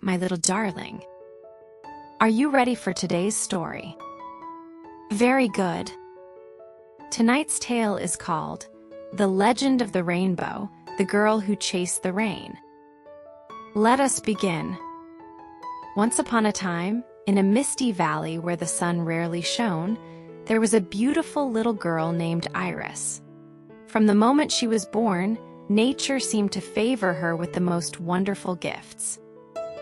my little darling. Are you ready for today's story? Very good. Tonight's tale is called The Legend of the Rainbow, the Girl Who Chased the Rain. Let us begin. Once upon a time, in a misty valley where the sun rarely shone, there was a beautiful little girl named Iris. From the moment she was born, nature seemed to favor her with the most wonderful gifts.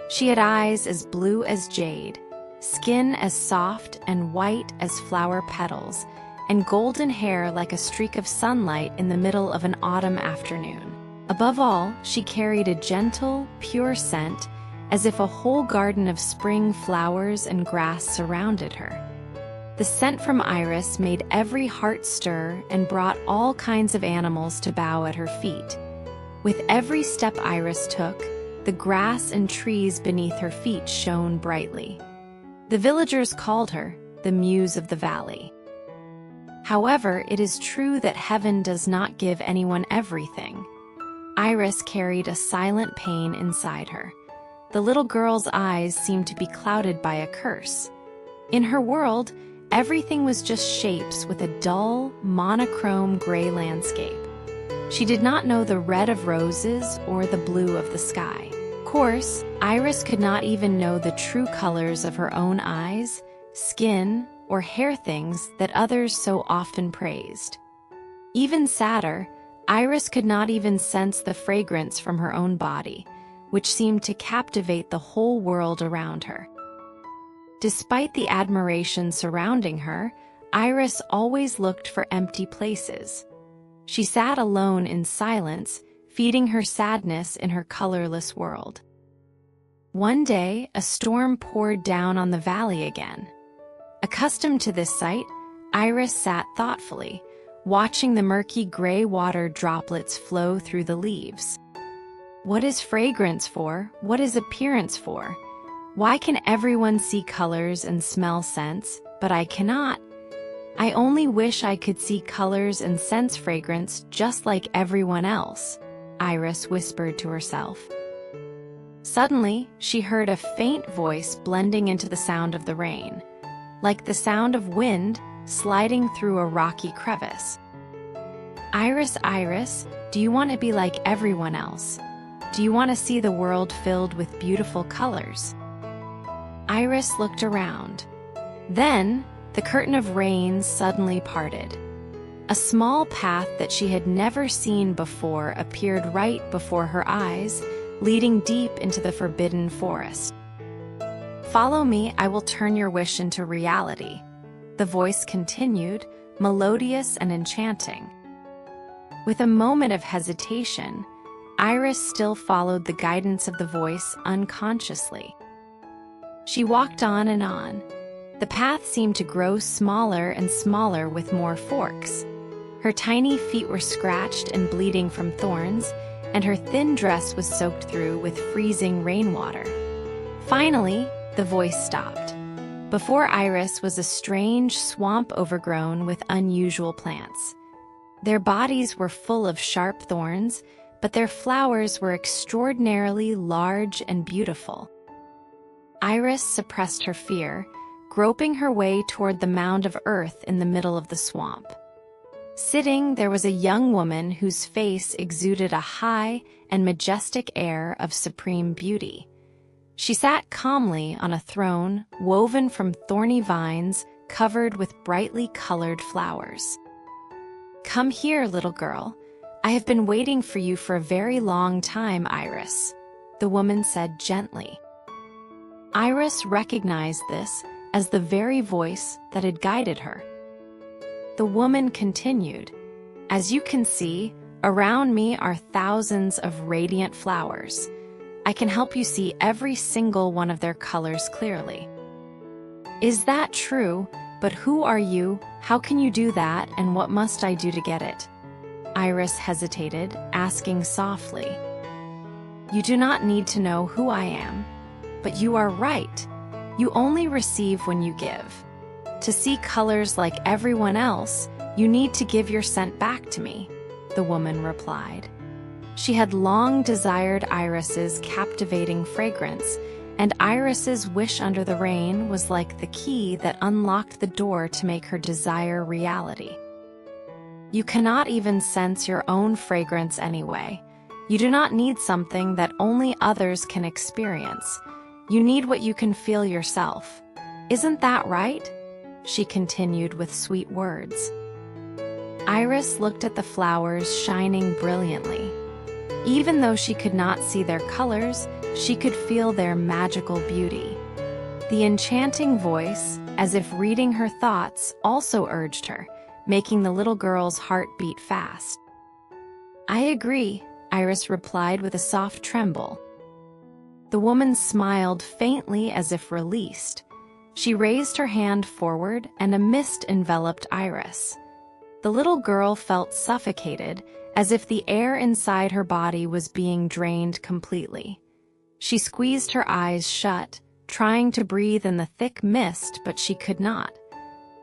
She had eyes as blue as jade, skin as soft and white as flower petals, and golden hair like a streak of sunlight in the middle of an autumn afternoon. Above all, she carried a gentle, pure scent, as if a whole garden of spring flowers and grass surrounded her. The scent from Iris made every heart stir and brought all kinds of animals to bow at her feet. With every step Iris took, the grass and trees beneath her feet shone brightly. The villagers called her the Muse of the Valley. However, it is true that heaven does not give anyone everything. Iris carried a silent pain inside her. The little girl's eyes seemed to be clouded by a curse. In her world, everything was just shapes with a dull, monochrome gray landscape. She did not know the red of roses or the blue of the sky. Of course, Iris could not even know the true colors of her own eyes, skin, or hair, things that others so often praised. Even sadder, Iris could not even sense the fragrance from her own body, which seemed to captivate the whole world around her. Despite the admiration surrounding her, Iris always looked for empty places. She sat alone in silence, feeding her sadness in her colorless world. One day, a storm poured down on the valley again. Accustomed to this sight, Iris sat thoughtfully, watching the murky gray water droplets flow through the leaves. What is fragrance for? What is appearance for? Why can everyone see colors and smell scents, but I cannot? I only wish I could see colors and sense fragrance just like everyone else, Iris whispered to herself. Suddenly, she heard a faint voice blending into the sound of the rain, like the sound of wind sliding through a rocky crevice. Iris, Iris, do you want to be like everyone else? Do you want to see the world filled with beautiful colors? Iris looked around. Then, the curtain of rain suddenly parted. A small path that she had never seen before appeared right before her eyes, leading deep into the forbidden forest. Follow me, I will turn your wish into reality, the voice continued, melodious and enchanting. With a moment of hesitation, Iris still followed the guidance of the voice unconsciously. She walked on and on. The path seemed to grow smaller and smaller with more forks. Her tiny feet were scratched and bleeding from thorns, and her thin dress was soaked through with freezing rainwater. Finally, the voice stopped. Before Iris was a strange swamp overgrown with unusual plants. Their bodies were full of sharp thorns, but their flowers were extraordinarily large and beautiful. Iris suppressed her fear, groping her way toward the mound of earth in the middle of the swamp. Sitting, there was a young woman whose face exuded a high and majestic air of supreme beauty. She sat calmly on a throne woven from thorny vines covered with brightly colored flowers. "Come here, little girl. I have been waiting for you for a very long time, Iris," the woman said gently. Iris recognized this as the very voice that had guided her. The woman continued, "As you can see, around me are thousands of radiant flowers. I can help you see every single one of their colors clearly." "Is that true? But who are you? How can you do that, and what must I do to get it?" Iris hesitated, asking softly. "You do not need to know who I am. But you are right. You only receive when you give. To see colors like everyone else, you need to give your scent back to me," the woman replied. She had long desired Iris's captivating fragrance, and Iris's wish under the rain was like the key that unlocked the door to make her desire reality. You cannot even sense your own fragrance anyway. You do not need something that only others can experience. You need what you can feel yourself. Isn't that right? She continued with sweet words. Iris looked at the flowers shining brilliantly. Even though she could not see their colors, she could feel their magical beauty. The enchanting voice, as if reading her thoughts, also urged her, making the little girl's heart beat fast. "I agree," Iris replied with a soft tremble. The woman smiled faintly as if released. She raised her hand forward and a mist enveloped Iris. The little girl felt suffocated, as if the air inside her body was being drained completely. She squeezed her eyes shut, trying to breathe in the thick mist, but she could not.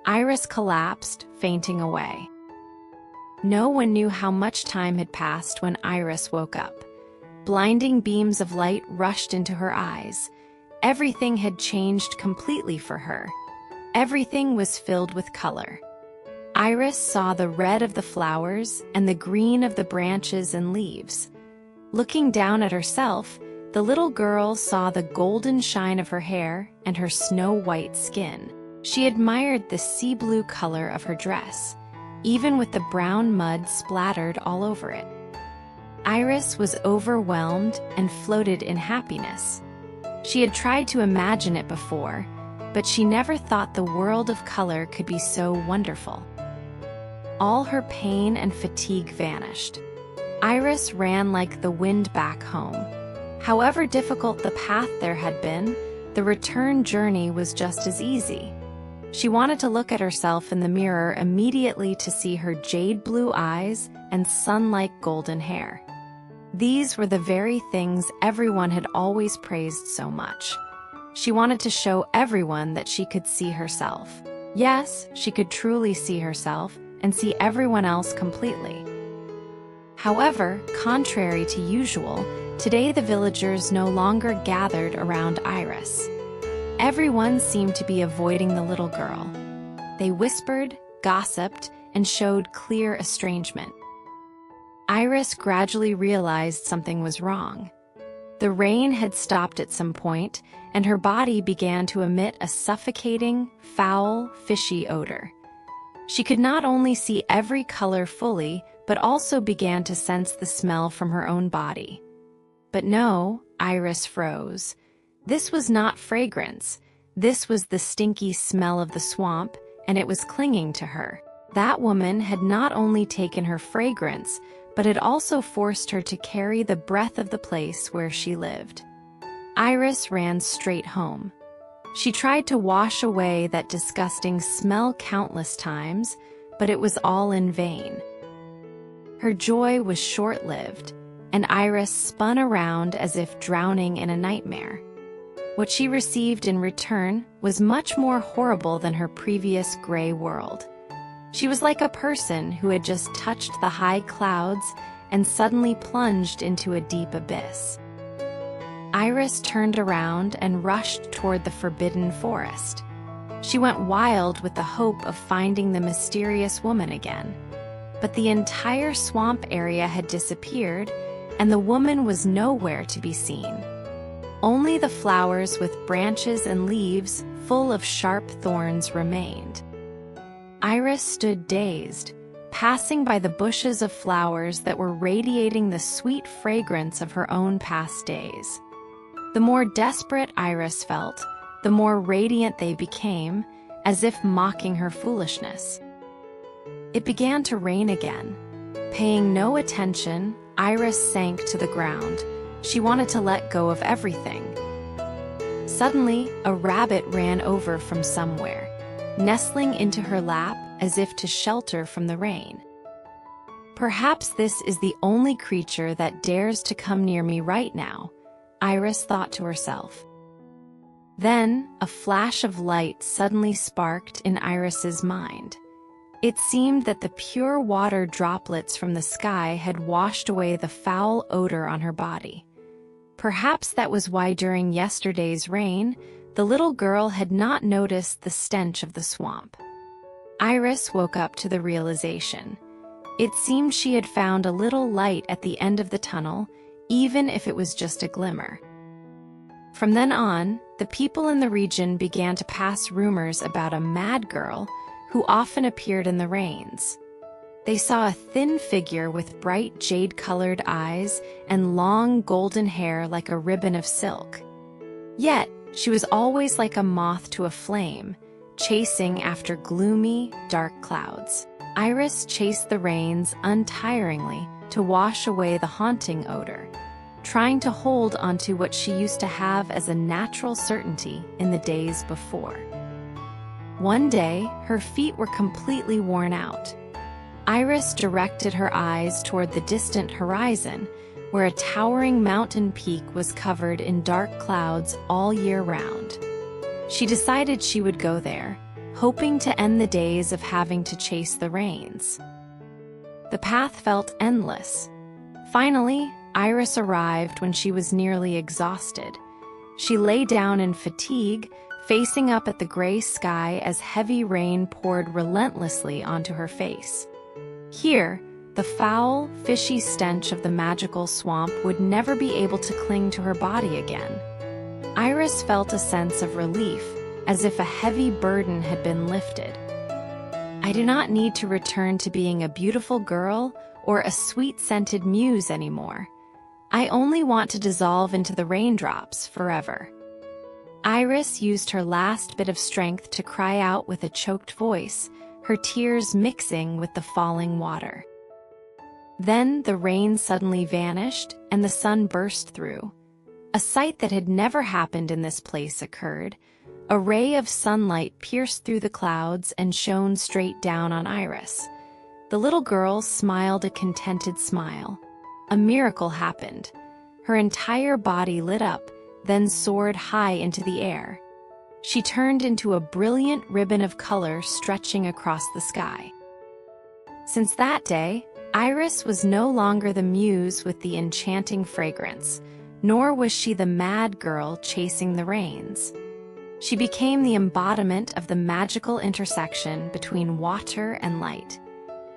Iris collapsed, fainting away. No one knew how much time had passed when Iris woke up. Blinding beams of light rushed into her eyes. Everything had changed completely for her. Everything was filled with color. Iris saw the red of the flowers and the green of the branches and leaves. Looking down at herself, the little girl saw the golden shine of her hair and her snow-white skin. She admired the sea blue color of her dress, even with the brown mud splattered all over it. Iris was overwhelmed and floated in happiness. She had tried to imagine it before, but she never thought the world of color could be so wonderful. All her pain and fatigue vanished. Iris ran like the wind back home. However difficult the path there had been, the return journey was just as easy. She wanted to look at herself in the mirror immediately to see her jade blue eyes and sun-like golden hair. These were the very things everyone had always praised so much. She wanted to show everyone that she could see herself. Yes, she could truly see herself and see everyone else completely. However, contrary to usual, today the villagers no longer gathered around Iris. Everyone seemed to be avoiding the little girl. They whispered, gossiped, and showed clear estrangement. Iris gradually realized something was wrong. The rain had stopped at some point, and her body began to emit a suffocating, foul, fishy odor. She could not only see every color fully, but also began to sense the smell from her own body. But no, Iris froze. This was not fragrance. This was the stinky smell of the swamp, and it was clinging to her. That woman had not only taken her fragrance, but had also forced her to carry the breath of the place where she lived. Iris ran straight home. She tried to wash away that disgusting smell countless times, but it was all in vain. Her joy was short-lived, and Iris spun around as if drowning in a nightmare. What she received in return was much more horrible than her previous gray world. She was like a person who had just touched the high clouds and suddenly plunged into a deep abyss. Iris turned around and rushed toward the forbidden forest. She went wild with the hope of finding the mysterious woman again. But the entire swamp area had disappeared, and the woman was nowhere to be seen. Only the flowers with branches and leaves full of sharp thorns remained. Iris stood dazed, passing by the bushes of flowers that were radiating the sweet fragrance of her own past days. The more desperate Iris felt, the more radiant they became, as if mocking her foolishness. It began to rain again. Paying no attention, Iris sank to the ground. She wanted to let go of everything. Suddenly, a rabbit ran over from somewhere, nestling into her lap as if to shelter from the rain. Perhaps this is the only creature that dares to come near me right now, Iris thought to herself. Then, a flash of light suddenly sparked in Iris's mind. It seemed that the pure water droplets from the sky had washed away the foul odor on her body. Perhaps that was why during yesterday's rain, the little girl had not noticed the stench of the swamp. Iris woke up to the realization. It seemed she had found a little light at the end of the tunnel, even if it was just a glimmer. From then on, the people in the region began to pass rumors about a mad girl who often appeared in the rains. They saw a thin figure with bright jade-colored eyes and long golden hair like a ribbon of silk. Yet, she was always like a moth to a flame, chasing after gloomy, dark clouds. Iris chased the rains untiringly to wash away the haunting odor, trying to hold onto what she used to have as a natural certainty in the days before. One day, her feet were completely worn out. Iris directed her eyes toward the distant horizon, where a towering mountain peak was covered in dark clouds all year round. She decided she would go there, hoping to end the days of having to chase the rains. The path felt endless. Finally, Iris arrived when she was nearly exhausted. She lay down in fatigue, facing up at the gray sky as heavy rain poured relentlessly onto her face. Here, the foul, fishy stench of the magical swamp would never be able to cling to her body again. Iris felt a sense of relief, as if a heavy burden had been lifted. I do not need to return to being a beautiful girl or a sweet-scented muse anymore. I only want to dissolve into the raindrops forever. Iris used her last bit of strength to cry out with a choked voice, her tears mixing with the falling water. Then the rain suddenly vanished and the sun burst through. A sight that had never happened in this place occurred. A ray of sunlight pierced through the clouds and shone straight down on Iris. The little girl smiled a contented smile. A miracle happened. Her entire body lit up, then soared high into the air. She turned into a brilliant ribbon of color stretching across the sky. Since that day, Iris was no longer the muse with the enchanting fragrance, nor was she the mad girl chasing the rains. She became the embodiment of the magical intersection between water and light.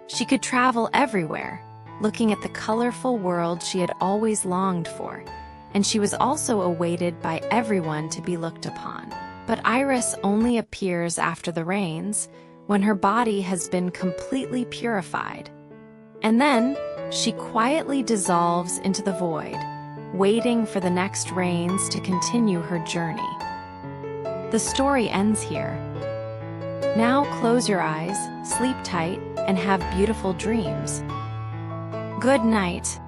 She could travel everywhere, looking at the colorful world she had always longed for, and she was also awaited by everyone to be looked upon. But Iris only appears after the rains, when her body has been completely purified. And then, she quietly dissolves into the void, waiting for the next rains to continue her journey. The story ends here. Now close your eyes, sleep tight, and have beautiful dreams. Good night.